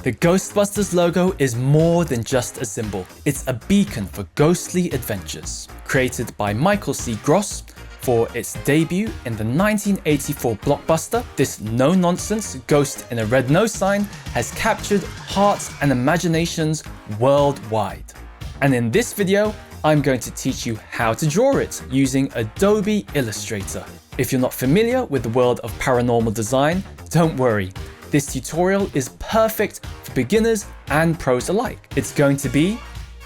The Ghostbusters logo is more than just a symbol. It's a beacon for ghostly adventures. Created by Michael C. Gross for its debut in the 1984 blockbuster, this no-nonsense ghost in a red nose sign has captured hearts and imaginations worldwide. And in this video, I'm going to teach you how to draw it using Adobe Illustrator. If you're not familiar with the world of paranormal design, don't worry. This tutorial is perfect for beginners and pros alike. It's going to be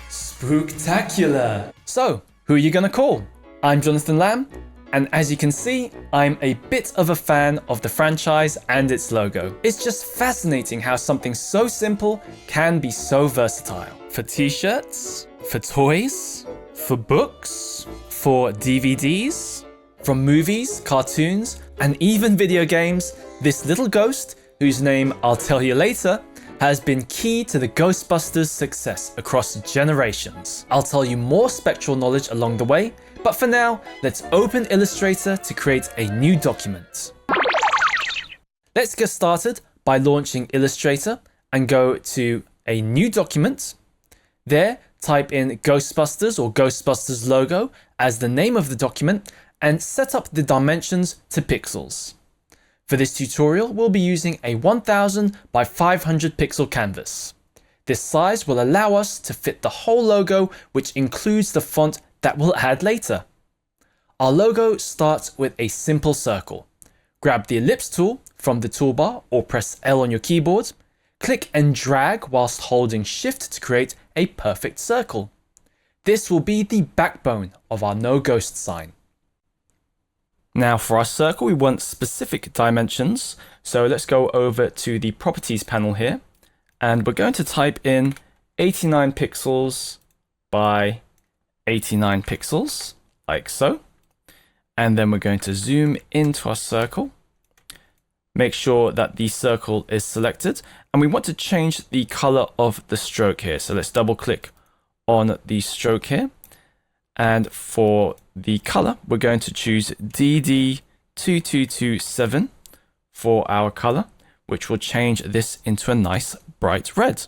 spooktacular. So, who are you gonna call? I'm Jonathan Lamb, and as you can see, I'm a bit of a fan of the franchise and its logo. It's just fascinating how something so simple can be so versatile. For t-shirts, for toys, for books, for DVDs, from movies, cartoons, and even video games, this little ghost, whose name I'll tell you later, has been key to the Ghostbusters' success across generations. I'll tell you more spectral knowledge along the way, but for now, let's open Illustrator to create a new document. Let's get started by launching Illustrator and go to a new document. There, type in Ghostbusters or Ghostbusters logo as the name of the document and set up the dimensions to pixels. For this tutorial, we'll be using a 1000 by 500 pixel canvas. This size will allow us to fit the whole logo, which includes the font that we'll add later. Our logo starts with a simple circle. Grab the ellipse tool from the toolbar or press L on your keyboard. Click and drag whilst holding Shift to create a perfect circle. This will be the backbone of our no ghost sign. Now for our circle, we want specific dimensions. So let's go over to the properties panel here, and we're going to type in 89 pixels by 89 pixels, like so. And then we're going to zoom into our circle. Make sure that the circle is selected, and we want to change the color of the stroke here. So let's double click on the stroke here. And for the color, we're going to choose DD2227 for our color, which will change this into a nice bright red.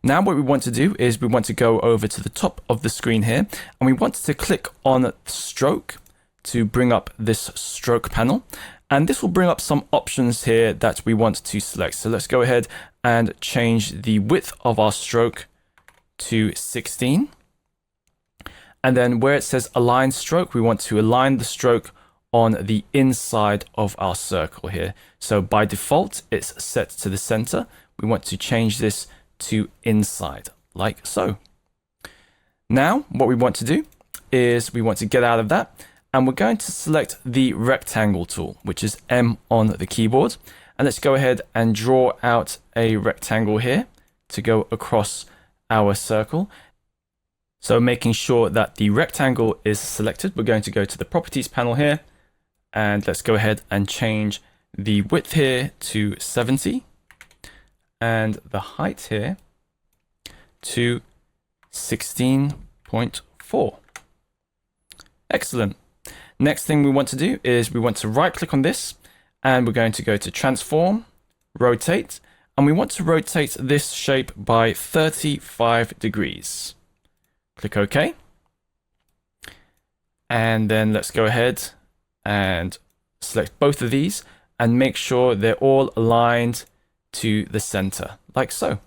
Now what we want to do is we want to go over to the top of the screen here, and we want to click on stroke to bring up this stroke panel. And this will bring up some options here that we want to select. So let's go ahead and change the width of our stroke to 16. And then where it says align stroke, we want to align the stroke on the inside of our circle here. So by default, it's set to the center. We want to change this to inside, like so. Now, what we want to do is we want to get out of that, and we're going to select the rectangle tool, which is M on the keyboard. And let's go ahead and draw out a rectangle here to go across our circle. So making sure that the rectangle is selected, we're going to go to the properties panel here, and let's go ahead and change the width here to 70 and the height here to 16.4. Excellent. Next thing we want to do is we want to right click on this, and we're going to go to transform, rotate, and we want to rotate this shape by 35 degrees. Click OK. And then let's go ahead and select both of these and make sure they're all aligned to the center, like so,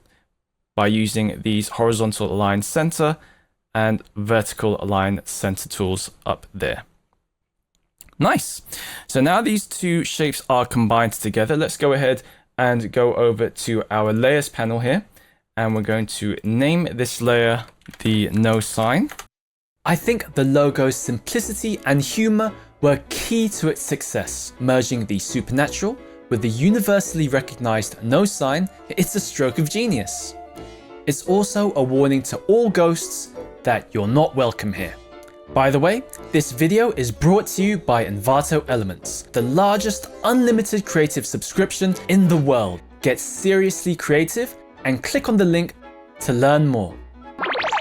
by using these horizontal align center and vertical align center tools up there. Nice. So now these two shapes are combined together. Let's go ahead and go over to our layers panel here. And we're going to name this layer the no sign. I think the logo's simplicity and humor were key to its success. Merging the supernatural with the universally recognized no sign, it's a stroke of genius. It's also a warning to all ghosts that you're not welcome here. By the way, this video is brought to you by Envato Elements, the largest unlimited creative subscription in the world. Get seriously creative and click on the link to learn more.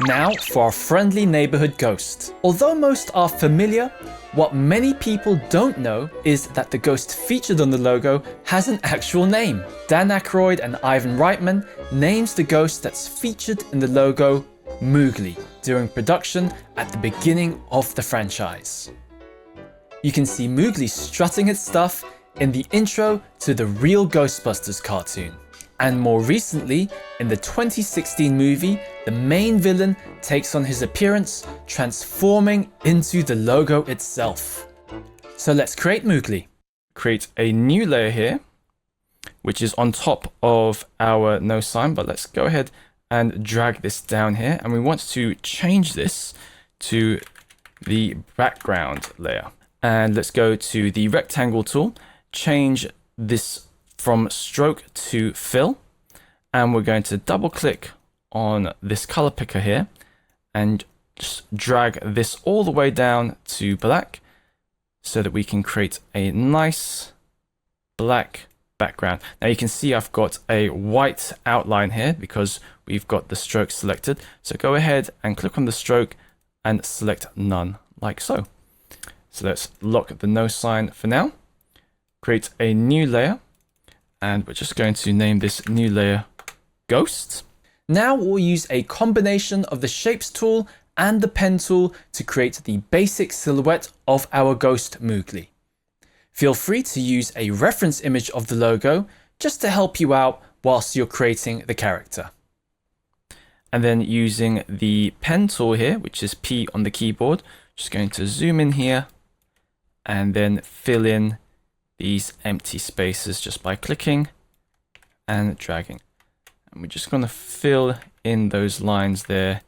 Now for our friendly neighborhood ghost. Although most are familiar, what many people don't know is that the ghost featured on the logo has an actual name. Dan Aykroyd and Ivan Reitman names the ghost that's featured in the logo Mowgli during production at the beginning of the franchise. You can see Mowgli strutting its stuff in the intro to the real Ghostbusters cartoon. And more recently, in the 2016 movie, the main villain takes on his appearance, transforming into the logo itself. So let's create Mowgli. Create a new layer here, which is on top of our no sign, but let's go ahead and drag this down here. And we want to change this to the background layer. And let's go to the rectangle tool, change this from stroke to fill, and we're going to double click on this color picker here and just drag this all the way down to black so that we can create a nice black background. Now you can see I've got a white outline here because we've got the stroke selected. So go ahead and click on the stroke and select none, like so. So let's lock the no sign for now. Create a new layer. And we're just going to name this new layer Ghost. Now we'll use a combination of the Shapes tool and the Pen tool to create the basic silhouette of our ghost Mowgli. Feel free to use a reference image of the logo just to help you out whilst you're creating the character. And then using the Pen tool here, which is P on the keyboard, just going to zoom in here and then fill in these empty spaces just by clicking and dragging. And we're just going to fill in those lines there.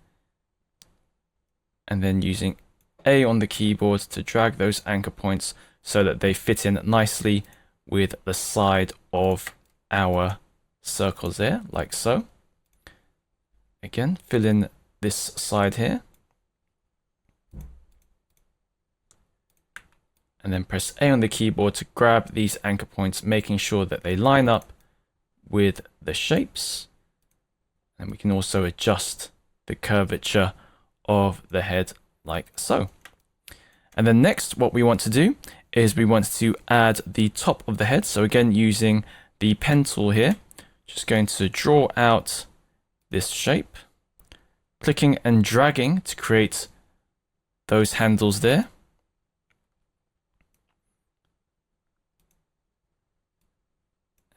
And then using A on the keyboard to drag those anchor points so that they fit in nicely with the side of our circles there, like so. Again, fill in this side here. And then press A on the keyboard to grab these anchor points, making sure that they line up with the shapes. And we can also adjust the curvature of the head like so. And then next, what we want to do is we want to add the top of the head. So again, using the Pen tool here, just going to draw out this shape, clicking and dragging to create those handles there.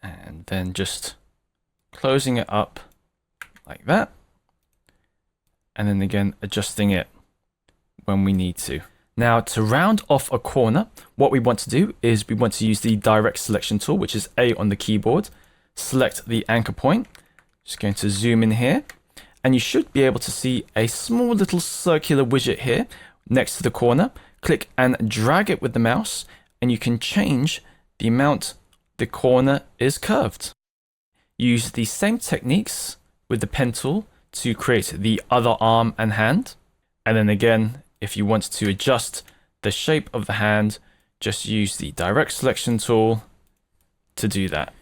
And then just closing it up like that. And then again, adjusting it when we need to. Now to round off a corner, what we want to do is we want to use the direct selection tool, which is A on the keyboard. Select the anchor point. Just going to zoom in here. And you should be able to see a small little circular widget here next to the corner. Click and drag it with the mouse, and you can change the amount the corner is curved. Use the same techniques with the Pen tool to create the other arm and hand. And then again, if you want to adjust the shape of the hand, just use the direct selection tool to do that.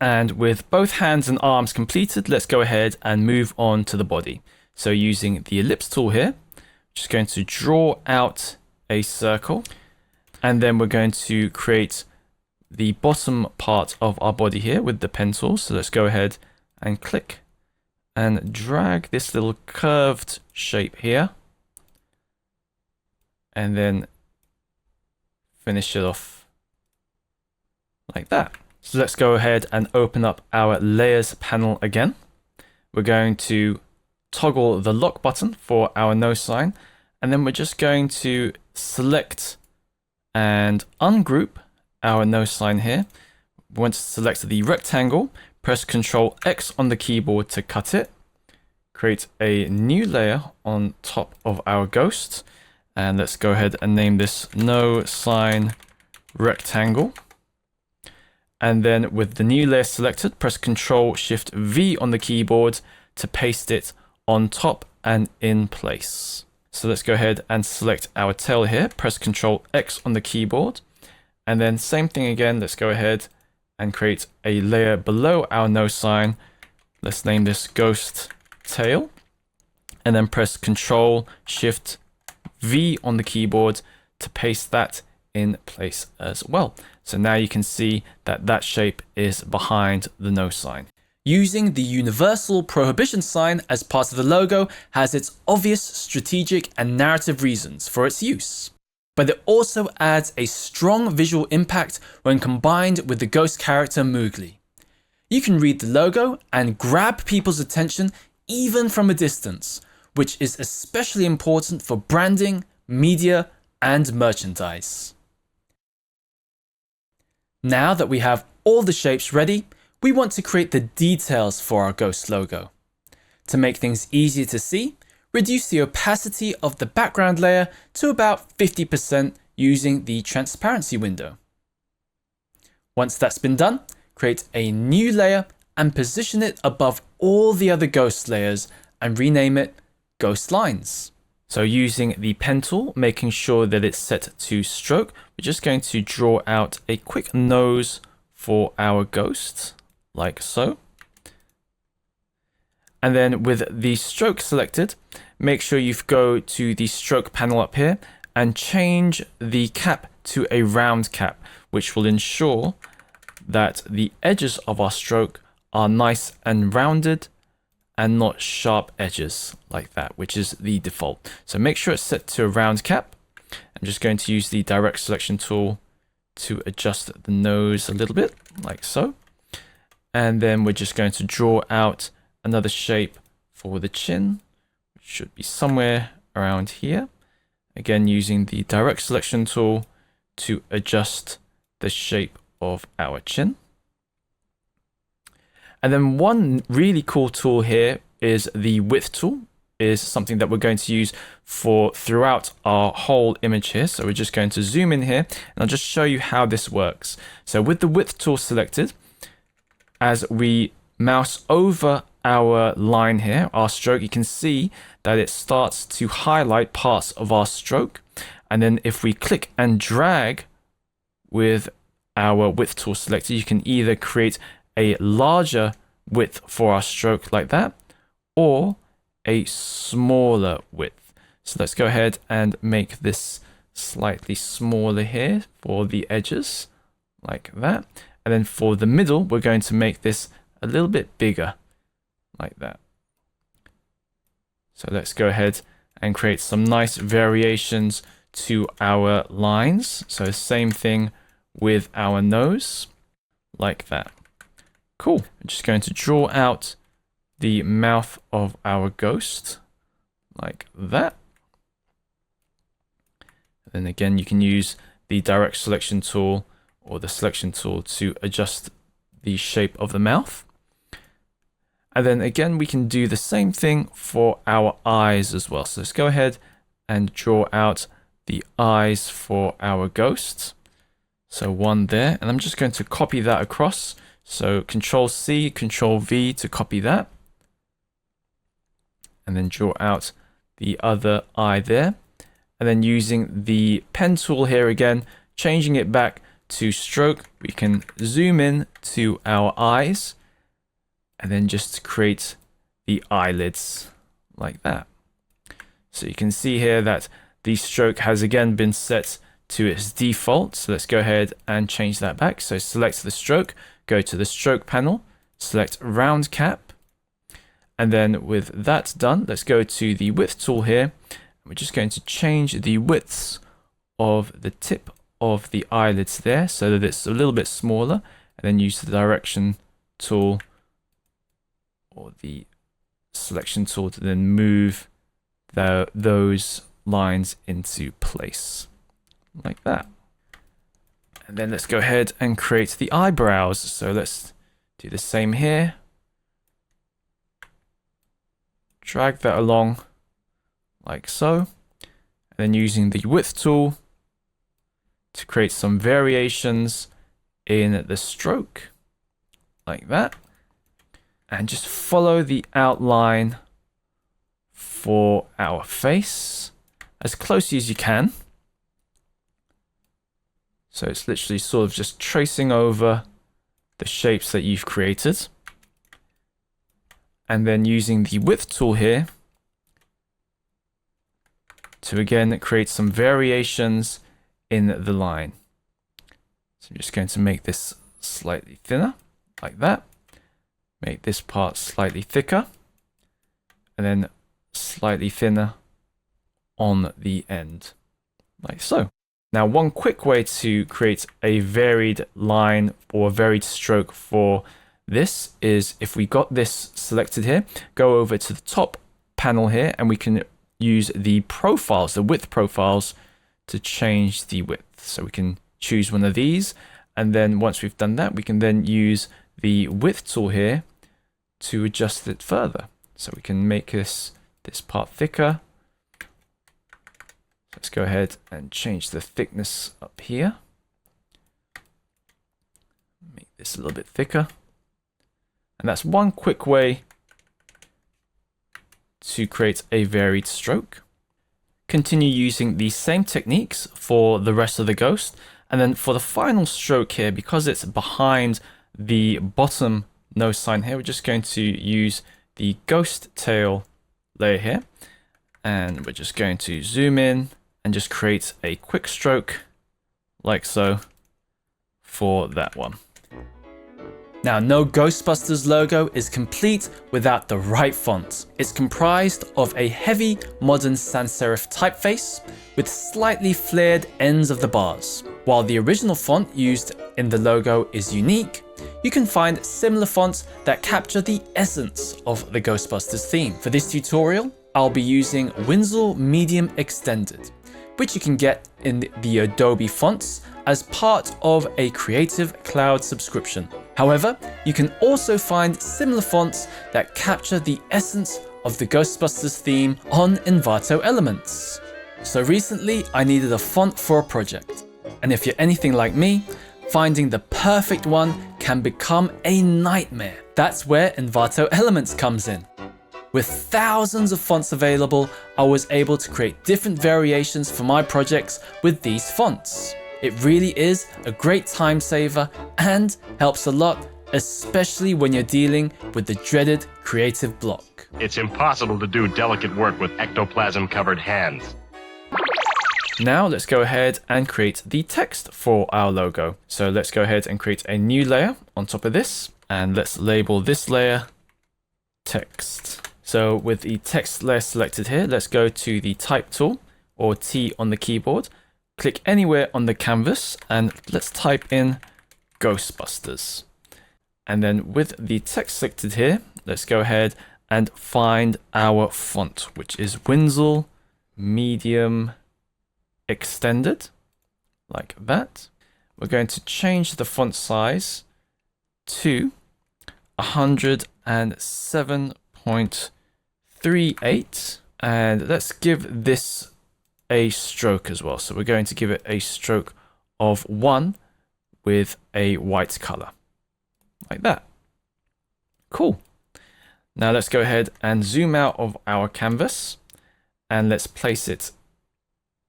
And with both hands and arms completed, let's go ahead and move on to the body. So using the ellipse tool here, just going to draw out a circle, and then we're going to create the bottom part of our body here with the Pen tool. So let's go ahead and click and drag this little curved shape here, and then finish it off like that. So let's go ahead and open up our layers panel again. We're going to toggle the lock button for our no sign, and then we're just going to select and ungroup our no sign here. We want to select the rectangle, press Ctrl X on the keyboard to cut it, create a new layer on top of our ghost, and let's go ahead and name this no sign rectangle. And then with the new layer selected, press Ctrl Shift V on the keyboard to paste it on top and in place. So let's go ahead and select our tail here, press Ctrl X on the keyboard. And then same thing again, let's go ahead and create a layer below our no sign. Let's name this Ghost Tail. and then press Control Shift V on the keyboard to paste that in place as well. So now you can see that that shape is behind the no sign. Using the universal prohibition sign as part of the logo has its obvious strategic and narrative reasons for its use. But it also adds a strong visual impact when combined with the ghost character Mowgli. You can read the logo and grab people's attention even from a distance, which is especially important for branding, media, and merchandise. Now that we have all the shapes ready, we want to create the details for our ghost logo. To make things easier to see, reduce the opacity of the background layer to about 50% using the transparency window. Once that's been done, create a new layer and position it above all the other ghost layers and rename it Ghost Lines. So using the pen tool, making sure that it's set to stroke, we're just going to draw out a quick nose for our ghost, like so. And then with the stroke selected, make sure you go to the stroke panel up here and change the cap to a round cap, which will ensure that the edges of our stroke are nice and rounded and not sharp edges like that, which is the default. So make sure it's set to a round cap. I'm just going to use the direct selection tool to adjust the nose a little bit, like so. And then we're just going to draw out another shape for the chin, which should be somewhere around here. Again, using the direct selection tool to adjust the shape of our chin. And then one really cool tool here is the width tool, is something that we're going to use for throughout our whole image here. So we're just going to zoom in here and I'll just show you how this works. So with the width tool selected, as we mouse over our line here, our stroke, you can see that it starts to highlight parts of our stroke. And then if we click and drag with our width tool selected, you can either create a larger width for our stroke like that, or a smaller width. So let's go ahead and make this slightly smaller here for the edges, like that. And then for the middle, we're going to make this a little bit bigger, like that. So let's go ahead and create some nice variations to our lines. So same thing with our nose, like that. Cool. I'm just going to draw out the mouth of our ghost, like that. And then again, you can use the direct selection tool or the selection tool to adjust the shape of the mouth. And then again, we can do the same thing for our eyes as well. So let's go ahead and draw out the eyes for our ghost. So one there, and I'm just going to copy that across. So Control C, Control V to copy that. And then draw out the other eye there. And then using the pen tool here again, changing it back to stroke, we can zoom in to our eyes and then just create the eyelids like that. So you can see here that the stroke has again been set to its default. So let's go ahead and change that back. So select the stroke, go to the stroke panel, select round cap. And then with that done, let's go to the width tool here. We're just going to change the widths of the tip of the eyelids there so that it's a little bit smaller, and then use the direction tool or the selection tool to then move those lines into place like that. And then let's go ahead and create the eyebrows. So let's do the same here. Drag that along like so. And then using the width tool to create some variations in the stroke like that. And just follow the outline for our face as closely as you can. So it's literally sort of just tracing over the shapes that you've created. And then using the width tool here, to again create some variations in the line. So I'm just going to make this slightly thinner, like that. Make this part slightly thicker, and then slightly thinner on the end, like so. Now, one quick way to create a varied line or a varied stroke for this is if we got this selected here, go over to the top panel here, and we can use the profiles, the width profiles, to change the width. So we can choose one of these, and then once we've done that, we can then use the width tool here to adjust it further. So we can make this part thicker. Let's go ahead and change the thickness up here. Make this a little bit thicker. And that's one quick way to create a varied stroke. Continue using the same techniques for the rest of the ghost. And then for the final stroke here, because it's behind the bottom nose sign here, we're just going to use the ghost tail layer here. And we're just going to zoom in and just create a quick stroke like so for that one. Now, no Ghostbusters logo is complete without the right font. It's comprised of a heavy modern sans serif typeface with slightly flared ends of the bars. While the original font used in the logo is unique, you can find similar fonts that capture the essence of the Ghostbusters theme. For this tutorial, I'll be using Winslow Medium Extended, which you can get in the Adobe fonts as part of a Creative Cloud subscription. However, you can also find similar fonts that capture the essence of the Ghostbusters theme on Envato Elements. So recently, I needed a font for a project. And if you're anything like me, finding the perfect one can become a nightmare. That's where Envato Elements comes in. With thousands of fonts available, I was able to create different variations for my projects with these fonts. It really is a great time saver and helps a lot, especially when you're dealing with the dreaded creative block. It's impossible to do delicate work with ectoplasm-covered hands. Now let's go ahead and create the text for our logo. So let's go ahead and create a new layer on top of this, and let's label this layer text. So with the text layer selected here, let's go to the type tool, or T on the keyboard. Click anywhere on the canvas and let's type in Ghostbusters. And then with the text selected here, let's go ahead and find our font, which is Winslow Medium Extended, like that. We're going to change the font size to 107.38, and let's give this a stroke as well. So we're going to give it a stroke of 1 with a white color, like that. Cool. Now let's go ahead and zoom out of our canvas and let's place it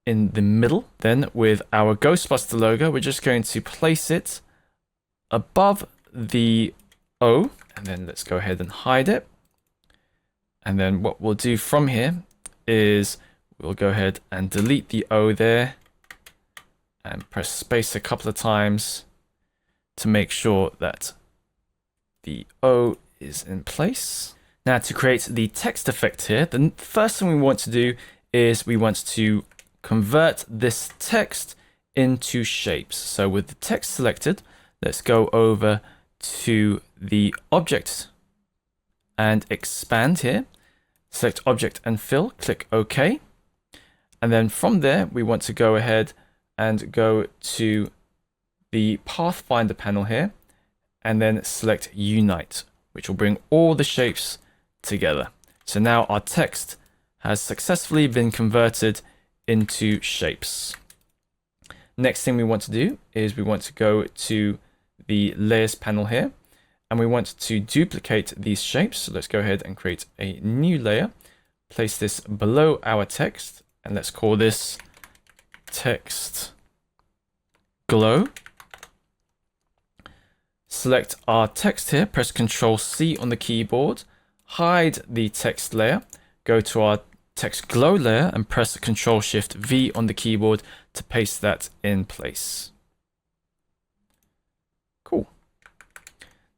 in the middle. Then with our Ghostbuster logo, we're just going to place it above the O, and then let's go ahead and hide it. And then what we'll do from here is we'll go ahead and delete the O there and press space a couple of times to make sure that the O is in place. Now to create the text effect here, the first thing we want to do is we want to convert this text into shapes. So with the text selected, let's go over to the object and expand here. Select object and fill, click OK. And then from there, we want to go ahead and go to the Pathfinder panel here, and then select Unite, which will bring all the shapes together. So now our text has successfully been converted into shapes. Next thing we want to do is we want to go to the Layers panel here, and we want to duplicate these shapes. So let's go ahead and create a new layer, place this below our text, and let's call this text glow. Select our text here, press Ctrl C on the keyboard, hide the text layer, go to our text glow layer and press Ctrl-Shift-V on the keyboard to paste that in place. Cool.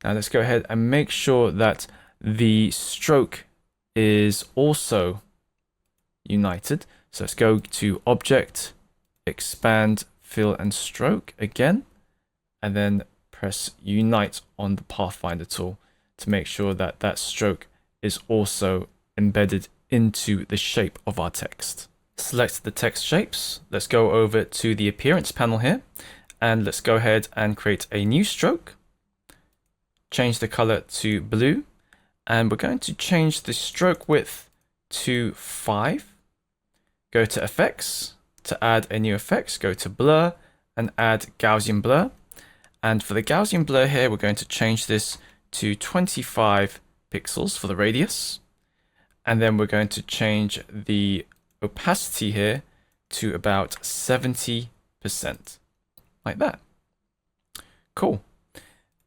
Now let's go ahead and make sure that the stroke is also united. So let's go to Object, Expand, Fill and Stroke again, and then press Unite on the Pathfinder tool to make sure that that stroke is also embedded into the shape of our text. Select the text shapes. Let's go over to the Appearance panel here, and let's go ahead and create a new stroke. Change the color to blue, and we're going to change the stroke width to 5. Go to Effects. To add a new effect, go to Blur and add Gaussian Blur. And for the Gaussian Blur here, we're going to change this to 25 pixels for the radius. And then we're going to change the opacity here to about 70%, like that. Cool.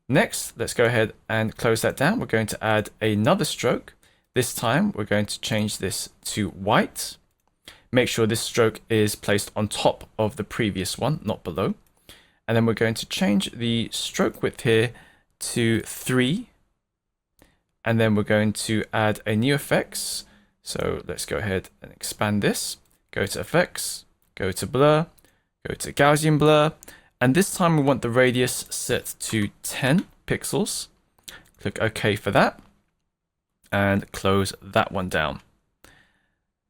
Next, let's go ahead and close that down. We're going to add another stroke. This time, we're going to change this to white. Make sure this stroke is placed on top of the previous one, not below. And then we're going to change the stroke width here to 3. And then we're going to add a new effects. So let's go ahead and expand this. Go to Effects, go to Blur, go to Gaussian Blur. And this time we want the radius set to 10 pixels. Click OK for that. And close that one down.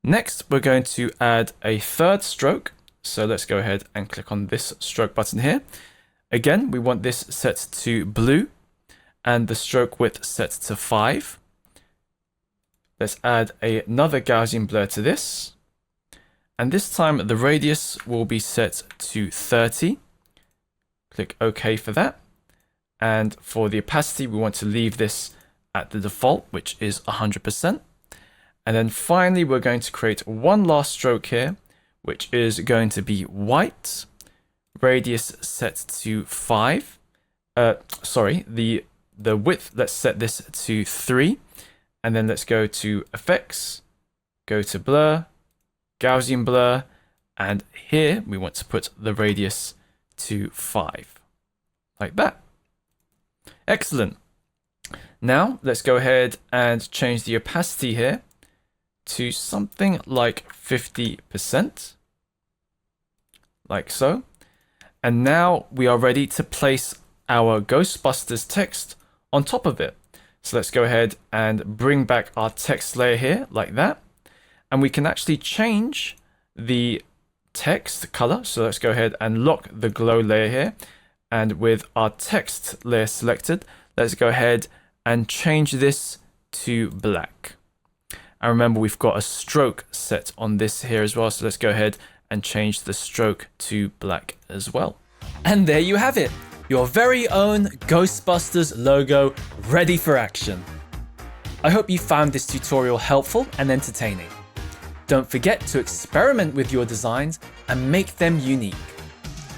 Next, we're going to add a third stroke. So let's go ahead and click on this stroke button here. Again, we want this set to blue and the stroke width set to 5. Let's add another Gaussian blur to this. And this time the radius will be set to 30. Click OK for that. And for the opacity, we want to leave this at the default, which is 100%. And then finally, we're going to create one last stroke here, which is going to be white. Radius set to 5. The width, let's set this to 3. And then let's go to Effects, go to Blur, Gaussian Blur, and here we want to put the radius to 5. Like that. Excellent. Now, let's go ahead and change the opacity here to something like 50%, like so. And now we are ready to place our Ghostbusters text on top of it. So let's go ahead and bring back our text layer here, like that. And we can actually change the text color. So let's go ahead and lock the glow layer here. And with our text layer selected, let's go ahead and change this to black. And remember, we've got a stroke set on this here as well. So let's go ahead and change the stroke to black as well. And there you have it, your very own Ghostbusters logo ready for action. I hope you found this tutorial helpful and entertaining. Don't forget to experiment with your designs and make them unique.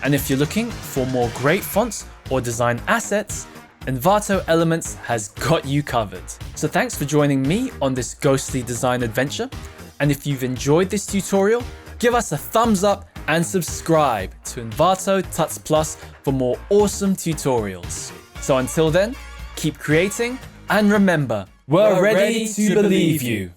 And if you're looking for more great fonts or design assets, Envato Elements has got you covered. So thanks for joining me on this ghostly design adventure. And if you've enjoyed this tutorial, give us a thumbs up and subscribe to Envato Tuts Plus for more awesome tutorials. So until then, keep creating and remember, we're ready to believe you.